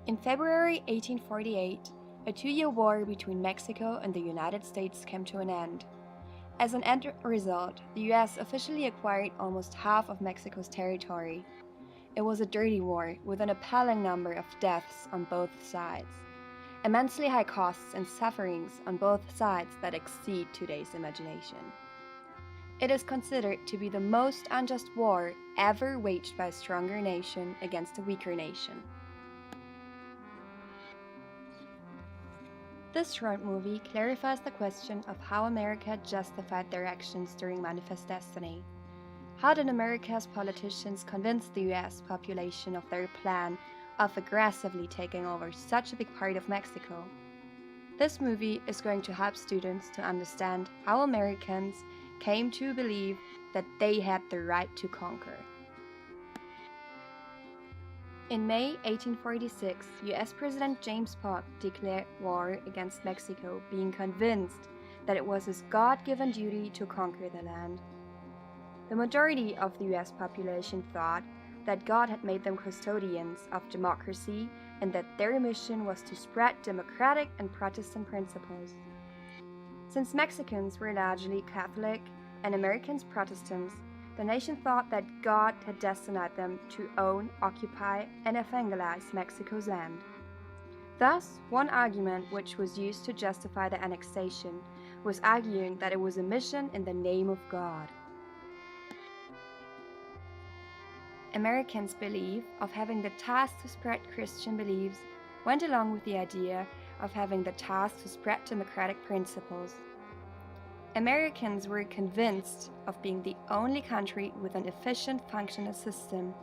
In February 1848, a two-year war between Mexico and the United States came to an end. As an end result, the US officially acquired almost half of Mexico's territory. It was a dirty war with an appalling number of deaths on both sides, immensely high costs and sufferings on both sides that exceed today's imagination. It is considered to be the most unjust war ever waged by a stronger nation against a weaker nation. This short movie clarifies the question of how America justified their actions during Manifest Destiny. How did America's politicians convince the US population of their plan of aggressively taking over such a big part of Mexico? This movie is going to help students to understand how Americans came to believe that they had the right to conquer. In May 1846, US President James Polk declared war against Mexico, being convinced that it was his God-given duty to conquer the land. The majority of the US population thought that God had made them custodians of democracy and that their mission was to spread democratic and Protestant principles. Since Mexicans were largely Catholic and Americans Protestants, the nation thought that God had destined them to own, occupy, and evangelize Mexico's land. Thus, one argument which was used to justify the annexation was arguing that it was a mission in the name of God. Americans' belief of having the task to spread Christian beliefs went along with the idea of having the task to spread democratic principles. Americans were convinced of being the only country with an efficient functional system,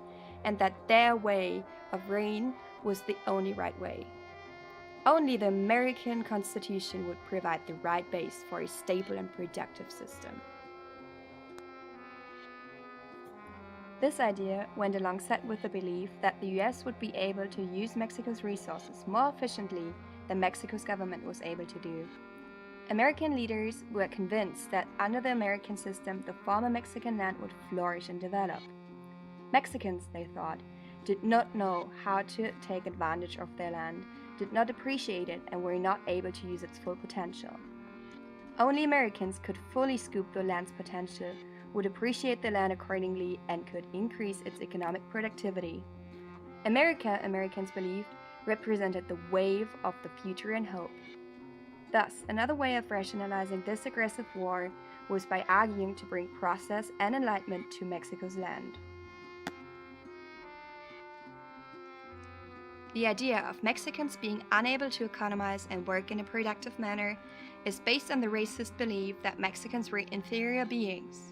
and that their way of reign was the only right way. Only the American Constitution would provide the right base for a stable and productive system. This idea went alongside with the belief that the US would be able to use Mexico's resources more efficiently than Mexico's government was able to do. American leaders were convinced that under the American system, the former Mexican land would flourish and develop. Mexicans, they thought, did not know how to take advantage of their land, did not appreciate it, and were not able to use its full potential. Only Americans could fully scoop the land's potential, would appreciate the land accordingly, and could increase its economic productivity. America, Americans believed, represented the wave of the future and hope. Thus, another way of rationalizing this aggressive war was by arguing to bring process and enlightenment to Mexico's land. The idea of Mexicans being unable to economize and work in a productive manner is based on the racist belief that Mexicans were inferior beings.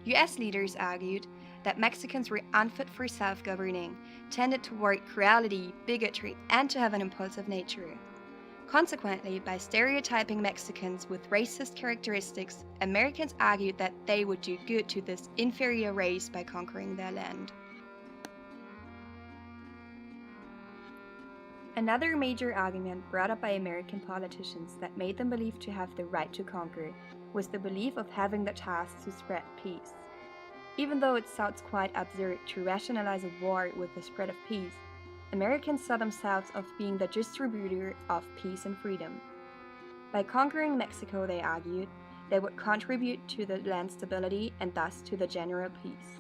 US leaders argued that Mexicans were unfit for self-governing, tended toward cruelty, bigotry, and to have an impulsive nature. Consequently, by stereotyping Mexicans with racist characteristics, Americans argued that they would do good to this inferior race by conquering their land. Another major argument brought up by American politicians that made them believe to have the right to conquer was the belief of having the task to spread peace. Even though it sounds quite absurd to rationalize a war with the spread of peace, Americans saw themselves as being the distributor of peace and freedom. By conquering Mexico, they argued, they would contribute to the land's stability and thus to the general peace.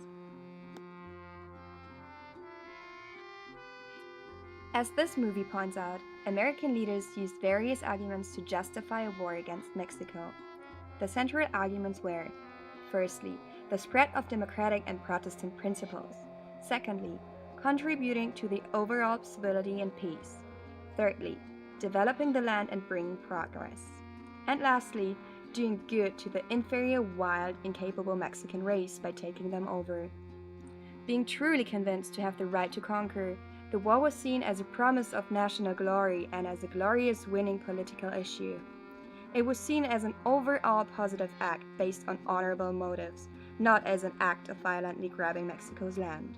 As this movie points out, American leaders used various arguments to justify a war against Mexico. The central arguments were, firstly, the spread of democratic and Protestant principles. Secondly, contributing to the overall stability and peace. Thirdly, developing the land and bringing progress. And lastly, doing good to the inferior, wild, incapable Mexican race by taking them over. Being truly convinced to have the right to conquer, the war was seen as a promise of national glory and as a glorious winning political issue. It was seen as an overall positive act based on honorable motives, not as an act of violently grabbing Mexico's land.